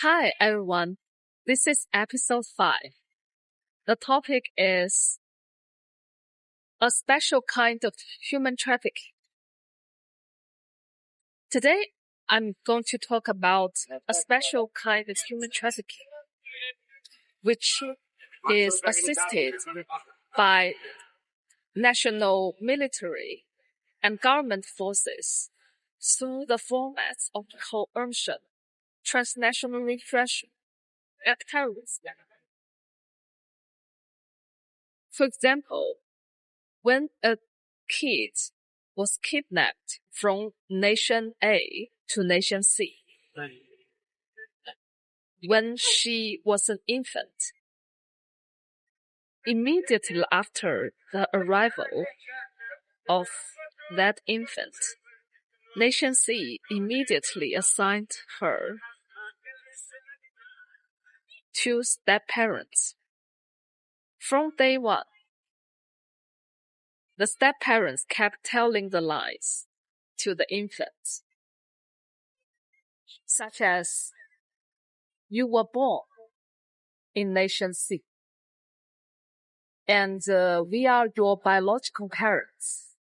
Hi, everyone. This is episode 5. The topic is a special kind of human trafficking. Today, I'm going to talk about a special kind of human trafficking, which is assisted by national military and government forces through the formats of coercion, transnational repression, and terrorism. For example, when a kid was kidnapped from nation A to nation C, when she was an infant, immediately after the arrival of that infant, nation C immediately assigned her to step-parents. From day one, the step-parents kept telling the lies to the infant, such as, "You were born in nation C, and we are your biological parents.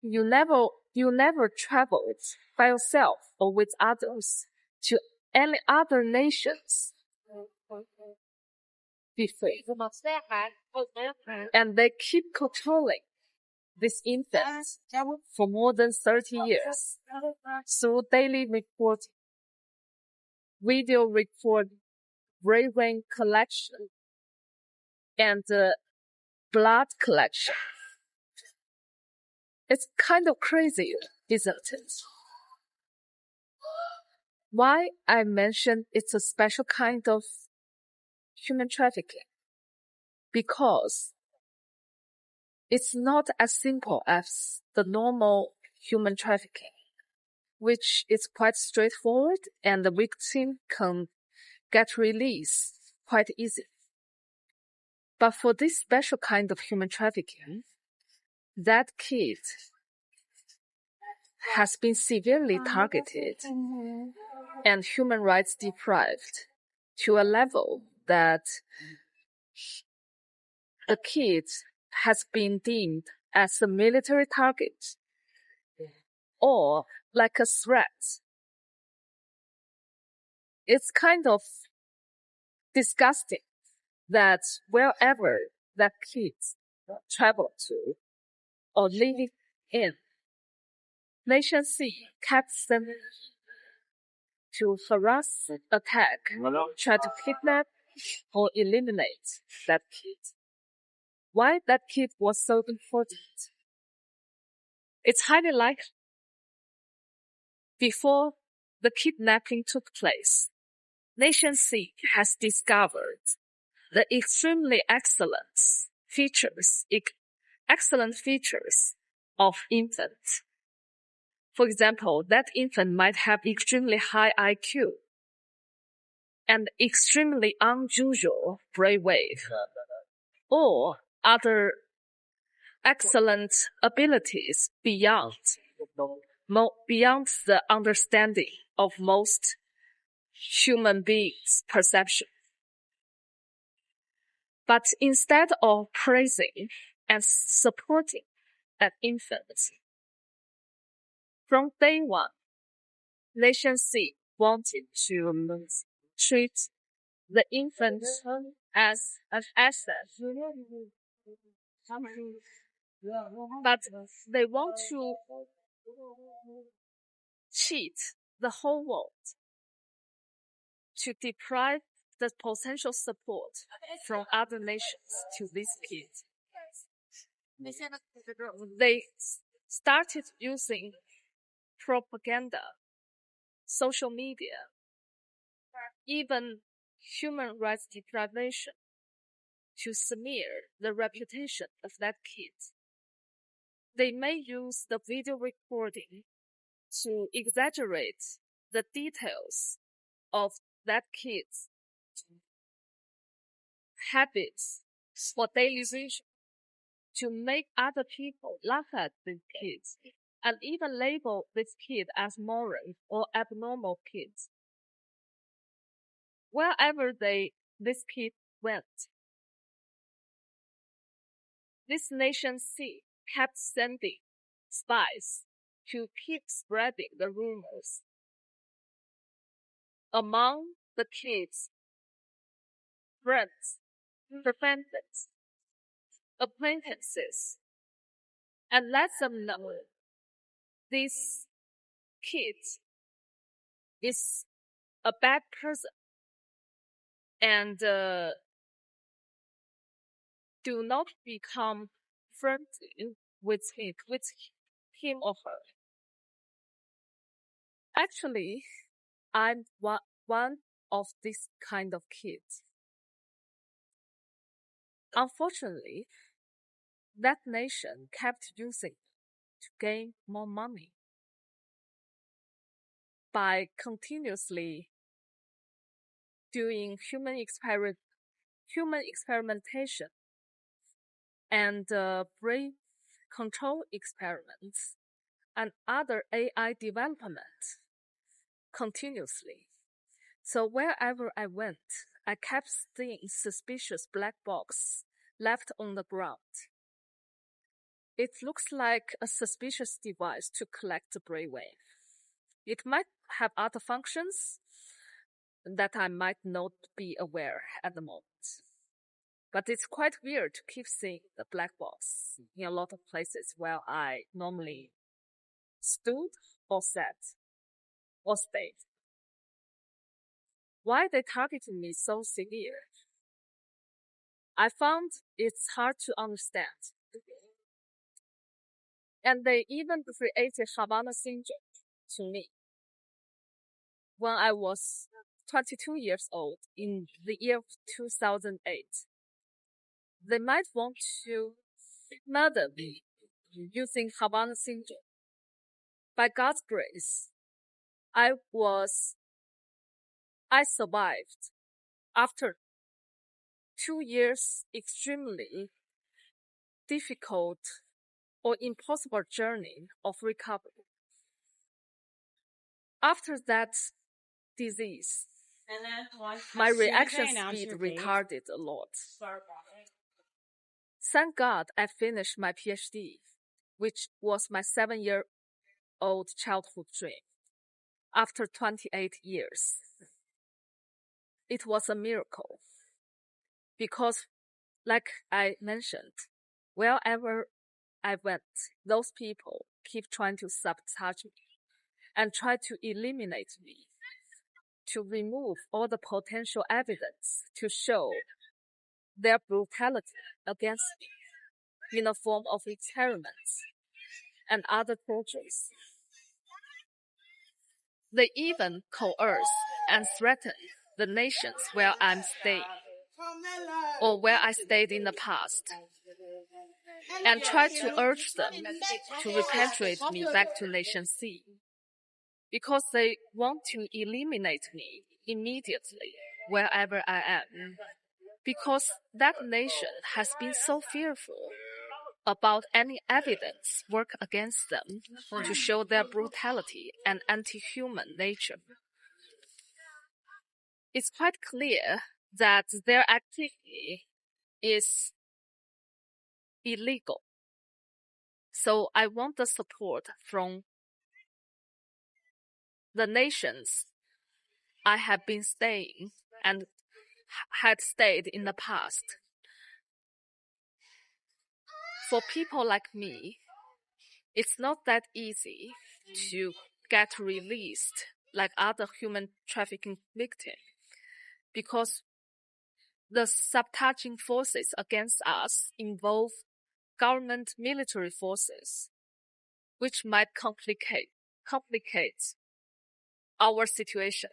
You never traveled by yourself or with others to any other nations before." And they keep controlling this infant for more than 30 years through daily reporting, video recording, brain collection, and blood collection. It's kind of crazy, isn't it? Why I mentioned it's a special kind of human trafficking? Because it's not as simple as the normal human trafficking, which is quite straightforward and the victim can get released quite easily. But for this special kind of human trafficking, that kid has been severely targeted and human rights deprived to a level that the kid has been deemed as a military target or like a threat. It's kind of disgusting that wherever that kid traveled to or living in, nation C kept them to harass, attack, try to kidnap, or eliminate that kid. Why that kid was so important? It's highly likely before the kidnapping took place, nation C has discovered the excellent features of infants. For example, that infant might have extremely high IQ and extremely unusual brainwave, or other excellent abilities beyond the understanding of most human beings' perception. But instead of praising and supporting that infant, from day one, nation C wanted to treat the infant as an asset. But they want to cheat the whole world to deprive the potential support from other nations to this kid. They started using propaganda, social media, even human rights deprivation to smear the reputation of that kid. They may use the video recording to exaggerate the details of that kid's habits for daily vision to make other people laugh at this kid and even label this kid as moral or abnormal kids. Wherever this kid went, this nation C kept sending spies to keep spreading the rumors among the kids' friends, defendants, acquaintances, and let them know this kid is a bad person and do not become friendly with him or her. Actually, I'm one of these kind of kids. Unfortunately, that nation kept using it to gain more money by continuously doing human experimentation and brain control experiments and other AI development continuously. So wherever I went, I kept seeing suspicious black box left on the ground. It looks like a suspicious device to collect the brainwave. It might have other functions that I might not be aware at the moment. But it's quite weird to keep seeing the black box in a lot of places where I normally stood or sat or stayed. Why they targeted me so severe? I found it's hard to understand. And they even created Havana Syndrome to me when I was 22 years old in the year 2008. They might want to murder me using Havana Syndrome. By God's grace, I survived after 2 years extremely difficult or impossible journey of recovery. After that disease, my reaction speed retarded a lot. Thank God I finished my PhD, which was my 7-year-old childhood dream, after 28 years. It was a miracle because, like I mentioned, wherever I went, those people keep trying to sabotage me and try to eliminate me, to remove all the potential evidence to show their brutality against me in the form of experiments and other tortures. They even coerce and threaten the nations where I'm staying or where I stayed in the past and try to urge them to repatriate me back to Nation C because they want to eliminate me immediately wherever I am, because that nation has been so fearful about any evidence work against them to show their brutality and anti-human nature. It's quite clear that their activity is illegal. So I want the support from the nations I have been staying and had stayed in the past. For people like me, it's not that easy to get released like other human trafficking victims because the sabotaging forces against us involve government military forces, which might complicate our situation.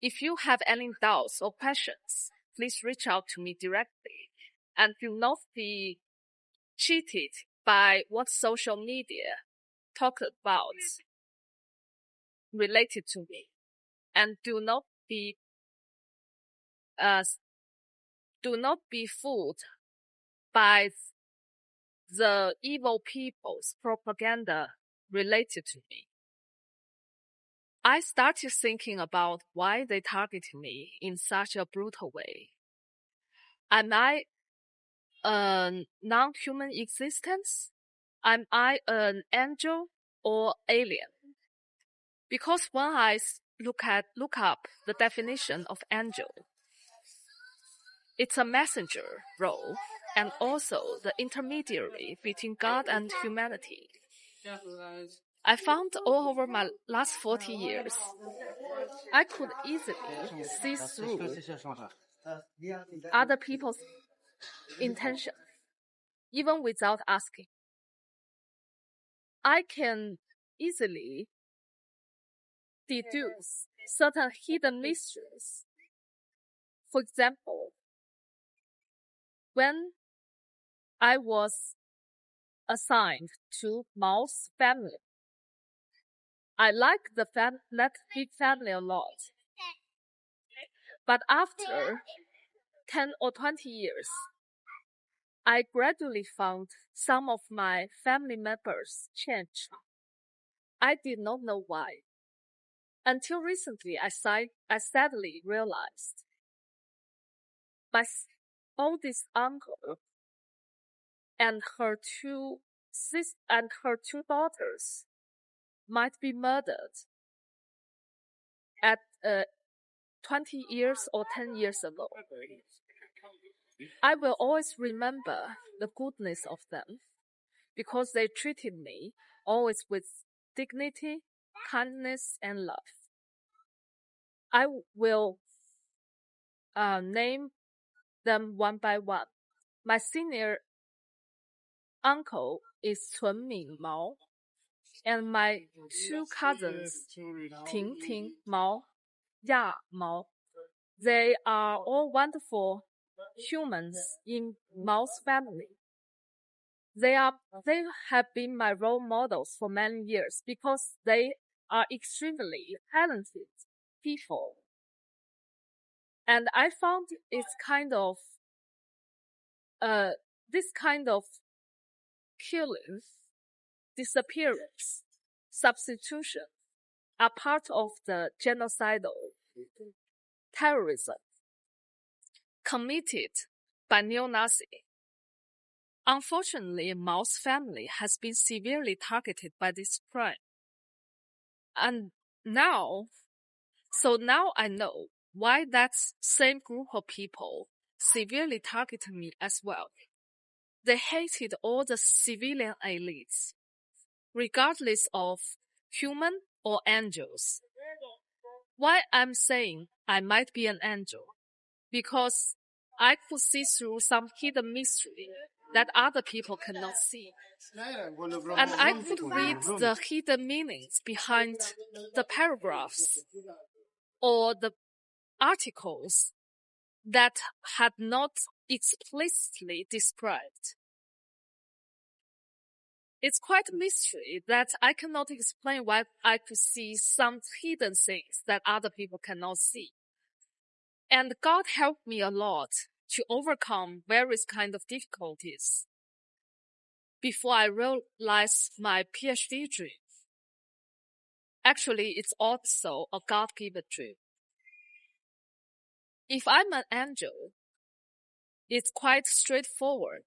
If you have any doubts or questions, please reach out to me directly and do not be cheated by what social media talk about related to me, and do not be fooled by the evil people's propaganda related to me. I started thinking about why they targeted me in such a brutal way. Am I a non-human existence? Am I an angel or alien? Because when I look up the definition of angel, it's a messenger role and also the intermediary between God and humanity. I found all over my last 40 years, I could easily see through other people's intentions, even without asking. I can easily deduce certain hidden mysteries. For example, when I was assigned to Mao's family, I liked that big family a lot. But after 10 or 20 years, I gradually found some of my family members changed. I did not know why. Until recently, I sadly realized my oldest uncle and her two daughters might be murdered at 20 years or 10 years ago. I will always remember the goodness of them because they treated me always with dignity, kindness, and love. I will name them one by one. My senior uncle is Cunmin Mao, and my two cousins, Tingting Mao, Mao. They are all wonderful humans in Mao's family. They have been my role models for many years because they are extremely talented people. And I found this kind of killings, disappearance, substitution are part of the genocidal terrorism committed by neo-Nazi. Unfortunately, Mao's family has been severely targeted by this crime. And now I know why that same group of people severely targeted me as well. They hated all the civilian elites, regardless of human or angels. Why I'm saying I might be an angel? Because I could see through some hidden mystery that other people cannot see. And I could read the hidden meanings behind the paragraphs or the articles that had not explicitly described. It's quite a mystery that I cannot explain why I could see some hidden things that other people cannot see. And God helped me a lot to overcome various kinds of difficulties before I realized my PhD dream. Actually, it's also a God-given dream. If I'm an angel, it's quite straightforward.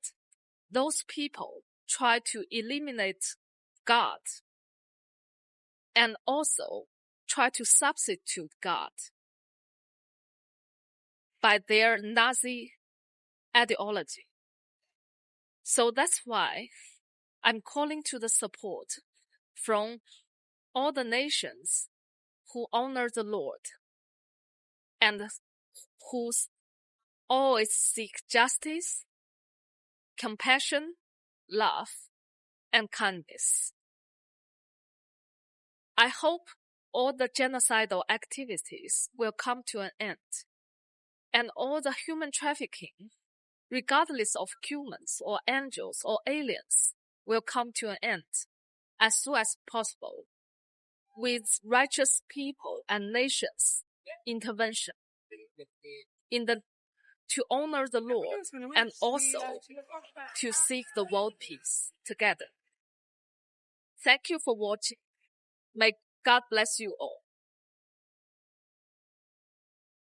Those people try to eliminate God and also try to substitute God by their Nazi ideology. So that's why I'm calling to the support from all the nations who honor the Lord and who always seek justice, compassion, love, and kindness. I hope all the genocidal activities will come to an end, and all the human trafficking, regardless of humans or angels or aliens, will come to an end as soon as possible with righteous people and nations' intervention to honor the Lord and also to seek the world peace together. Thank you for watching. May God bless you all.